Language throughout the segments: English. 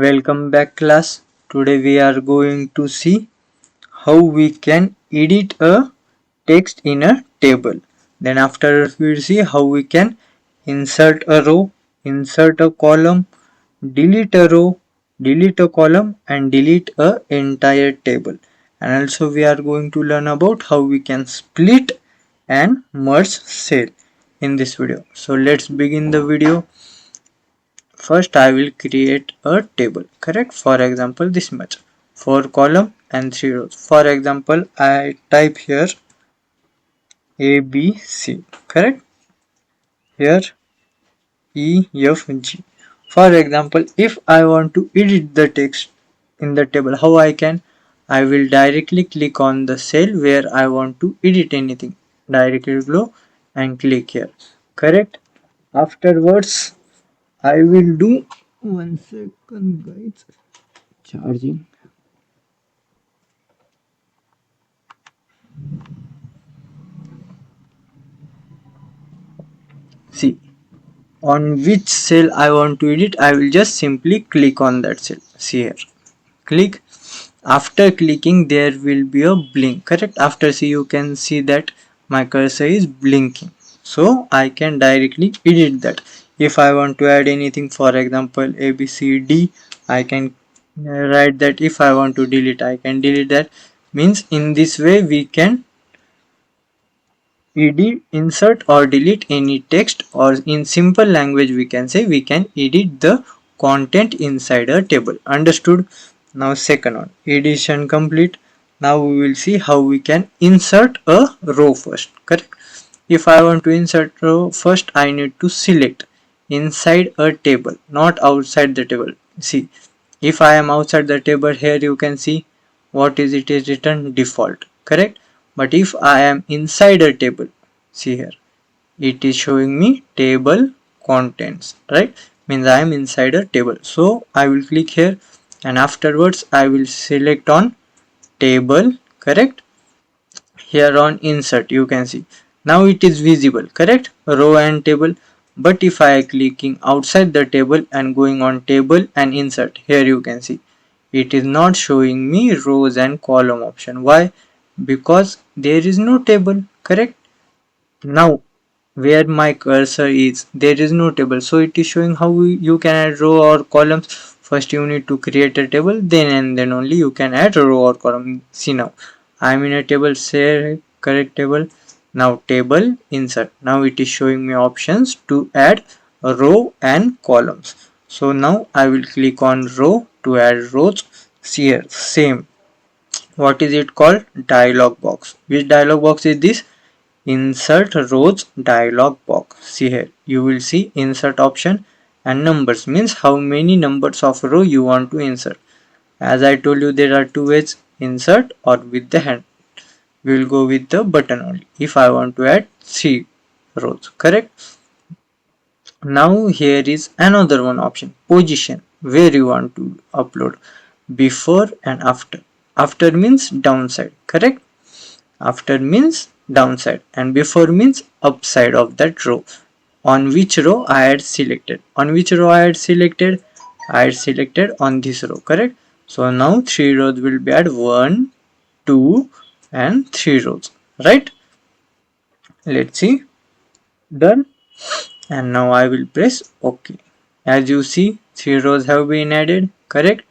Welcome back class. Today we are going to see how we can edit a text in a table. Then after we'll see how we can insert a row, insert a column, delete a row, delete a column and delete a entire table. And also we are going to learn about how we can split and merge cell in this video. So let's begin the video. First I will create a table, correct? For example, this much, 4 column and 3 rows. For example, I type here ABC, correct? Here EFG. For example, if I want to edit the text in the table, how I can? I will directly click on the cell where I want to edit anything. Directly go and click here, correct? Afterwards, I will do 1 second guys. Charging. See, on which cell I want to edit, I will just simply click on that cell. See here, click. After clicking, there will be a blink, correct? After see, you can see that my cursor is blinking, so I can directly edit that. If I want to add anything, for example ABCD, I can write that. If I want to delete, I can delete that. Means in this way we can edit, insert or delete any text, or in simple language we can say we can edit the content inside a table. Understood? Now second one, edition complete. Now we will see how we can insert a row first, correct? If I want to insert row, first I need to select inside a table, not outside the table. See, if I am outside the table, here you can see what is it is written default, correct? But if I am inside a table, see here, it is showing me table contents, right? Means I am inside a table. So I will click here and afterwards I will select on table, correct? Here on insert you can see now it is visible, correct? Row and table. But if I am clicking outside the table and going on table and insert, here you can see it is not showing me rows and column option. Why? Because there is no table, correct? Now where my cursor is, there is no table, so it is showing how you can add row or columns. First you need to create a table, then and then only you can add a row or column. See, now I am in a table, say correct table. Now table insert, now it is showing me options to add a row and columns. So now I will click on row to add rows. See here, same, what is it called? Dialog box. Which dialog box is this? Insert rows dialog box. See here, you will see insert option and numbers, means how many numbers of row you want to insert. As I told you, there are two ways, insert or with the hand. We will go with the button only if I want to add 3 rows, correct? Now here is another one option, position, where you want to upload before and after. After means downside, correct? After means downside and before means upside of that row. On which row I had selected? On which row I had selected? I had selected on this row, correct? So now 3 rows will be added, 1, 2 and 3 rows, right? Let's see, done. And now I will press OK. As you see, 3 rows have been added, correct?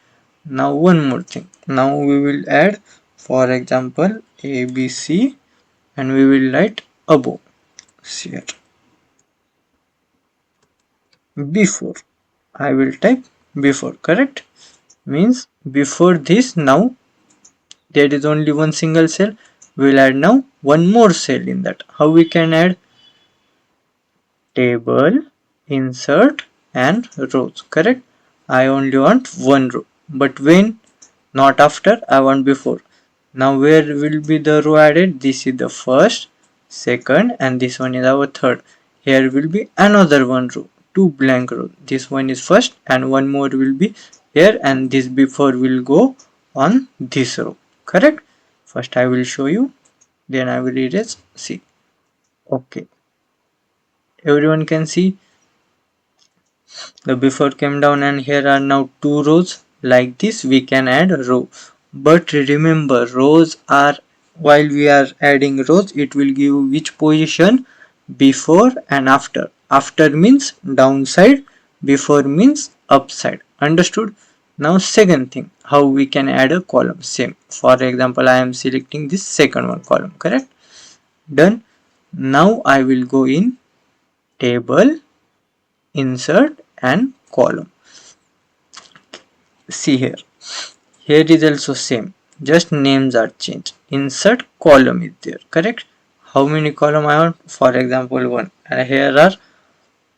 Now one more thing, now we will add, for example ABC, and we will write above. Here before, I will type before, correct? Means before this, now there is only one single cell, we will add now one more cell in that. How we can add? Table insert and rows, correct? I only want one row, but when? Not after, I want before. Now where will be the row added? This is the first, second and this one is our third. Here will be another one row, 2 blank rows. This one is first and one more will be here, and this before will go on this row, correct? First I will show you, then I will erase. See, okay, everyone can see. The before came down and here are now two rows. Like this we can add row. But remember, rows are, while we are adding rows, it will give which position? Before and after. After means downside, before means upside. Understood? Now second thing, how we can add a column. Same. For example, I am selecting this second one column, correct? Done. Now I will go in table, insert and column. See here. Here is also same. Just names are changed. Insert column is there, correct? How many column I want? For example, one. And here are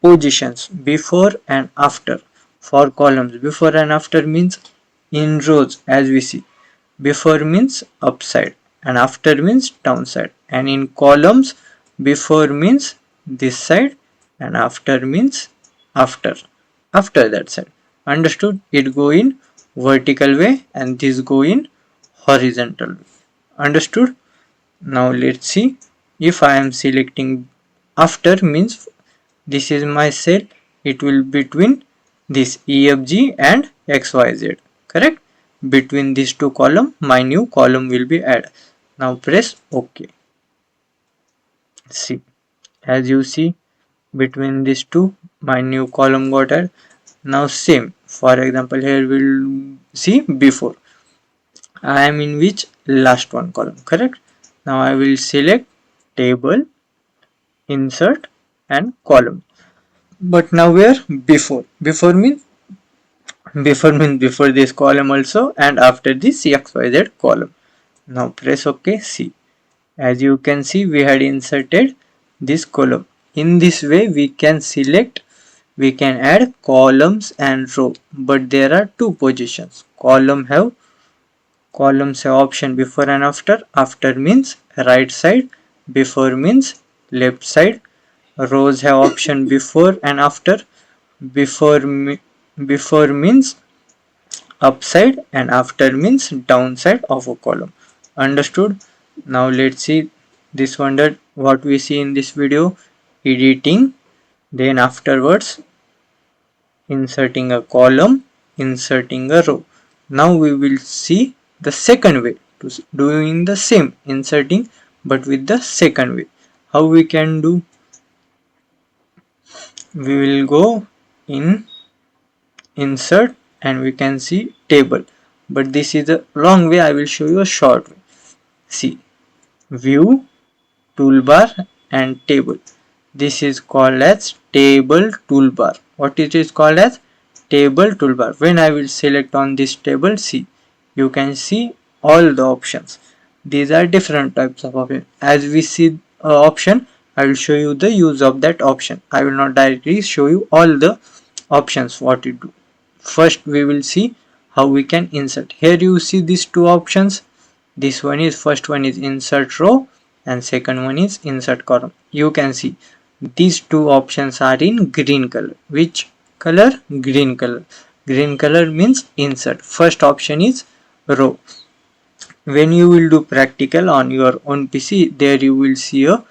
positions before and after. For columns, before and after means in rows, as we see. Before means upside and after means downside. And in columns, before means this side and after means after that side. Understood? It go in vertical way and this go in horizontal way. Understood? Now let's see. If I am selecting after means this is my cell, it will between this EFG and XYZ, correct? Between these two column my new column will be added. Now press OK. See, as you see, between these two my new column got added. Now same, for example, here we'll see before. I am in which? Last one column, correct? Now I will select table, insert and column. But now where? Before means before this column also and after this XYZ column. Now press OK. See, as you can see, we had inserted this column. In this way we can select, we can add columns and row, but there are two positions. Columns have option before and after. After means right side, before means left side. Rows have option before and after. Before means upside and after means downside of a column. Understood? Now let's see this one, that what we see in this video: editing, then afterwards inserting a column, inserting a row. Now we will see the second way to doing the same inserting, but with the second way. How we can do? We will go in insert and we can see table, but this is the wrong way. I will show you a short way. See, view, toolbar and table. This is called as table toolbar. What it is called as? Table toolbar. When I will select on this table, see, you can see all the options. These are different types of options. As we see option, I will show you the use of that option. I will not directly show you all the options what it do. First we will see how we can insert. Here you see these two options. This one is, first one is insert row and second one is insert column. You can see these two options are in green color. Which color? Green color. Green color means insert. First option is row. When you will do practical on your own PC, there you will see a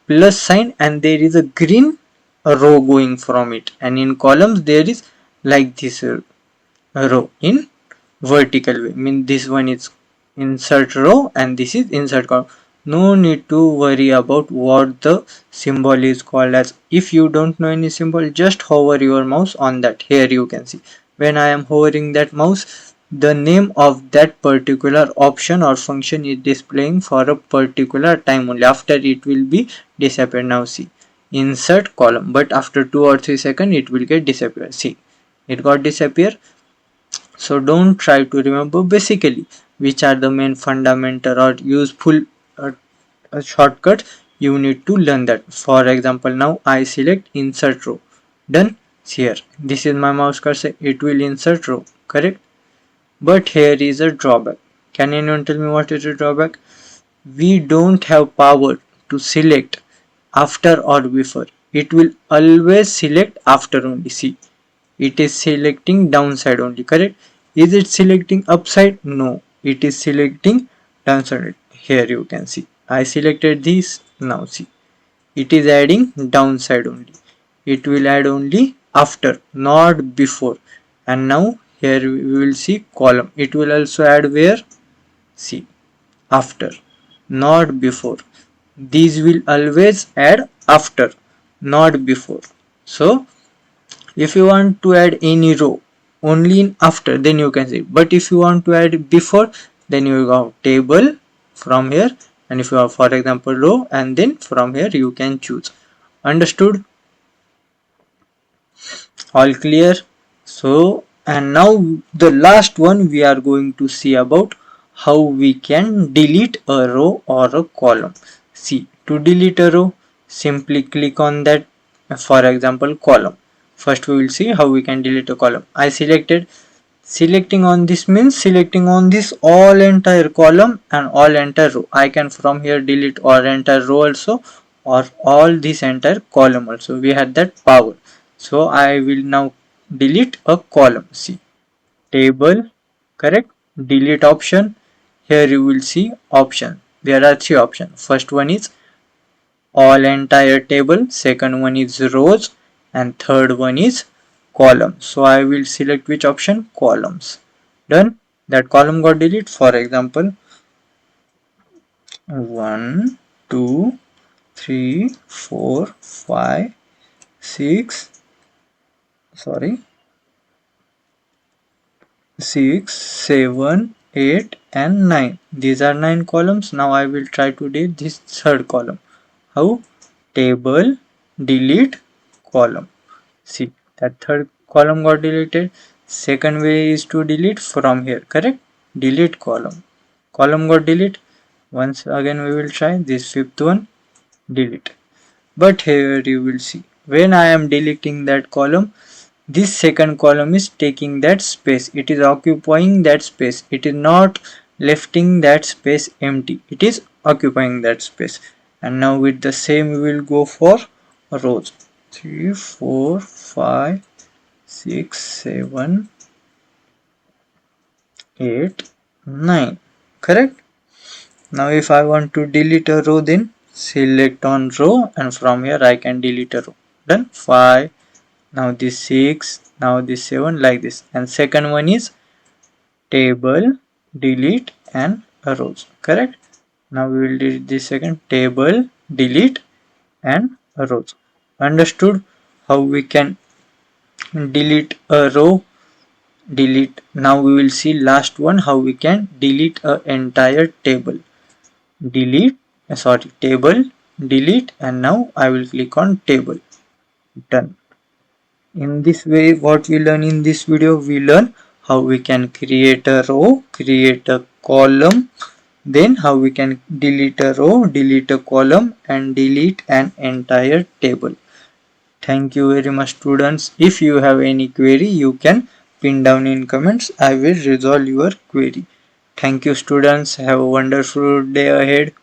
plus sign and there is a green row going from it, and in columns there is like this row in vertical way. Mean this one is insert row and this is insert column. No need to worry about what the symbol is called as. If you don't know any symbol, just hover your mouse on that. Here you can see when I am hovering that mouse, the name of that particular option or function is displaying for a particular time only. After it will be disappear. Now see, insert column, but after 2 or 3 seconds it will get disappear. See, it got disappear. So don't try to remember basically which are the main fundamental or useful shortcut. You need to learn that. For example, now I select insert row. Done. Here, this is my mouse cursor, it will insert row, correct? But here is a drawback. Can anyone tell me what is a drawback? We don't have power to select after or before. It will always select after only. See, it is selecting downside only, correct? Is it selecting upside? No, it is selecting downside. Here you can see I selected this. Now see, it is adding downside only. It will add only after, not before. And now here we will see column. It will also add where? See, after, not before. These will always add after, not before. So if you want to add any row only in after, then you can say, but if you want to add before, then you have table from here, and if you have, for example, row, and then from here you can choose. Understood? All clear? So, and now the last one, we are going to see about how we can delete a row or a column. See, to delete a row, simply click on that, for example, column. First we will see how we can delete a column. I selected. Selecting on this means selecting on this all entire column and all entire row. I can from here delete or entire row also, or all this entire column also. We had that power. So I will now delete a column. See, table, correct? Delete option. Here you will see option. There are three options. First one is all entire table, second one is rows, and third one is column. So I will select which option? Columns. Done. That column got deleted. For example, 1 2 3 4 5 6, sorry, 6 7 8 and 9. These are 9 columns. Now I will try to delete this third column. How? Table, delete column. See, that third column got deleted. Second way is to delete from here, correct? Delete column. Column got deleted. Once again we will try this fifth one, delete. But here you will see, when I am deleting that column, this second column is taking that space. It is occupying that space. It is not lefting that space empty. It is occupying that space. And now with the same we will go for rows. 3 4 5 6 7 8 9, correct? Now if I want to delete a row, then select on row, and from here I can delete a row. Done. 5, now this 6, now this 7, like this. And second one is table, delete and rows, correct? Now we will delete this second, table, delete and rows. Understood how we can delete a row? Delete. Now we will see last one, how we can delete a entire table. Delete, table, delete, and now I will click on table. Done. In this way, what we learn in this video, we learn how we can create a row, create a column, then how we can delete a row, delete a column, and delete an entire table. Thank you very much, students. If you have any query, you can pin down in comments. I will resolve your query. Thank you, students. Have a wonderful day ahead.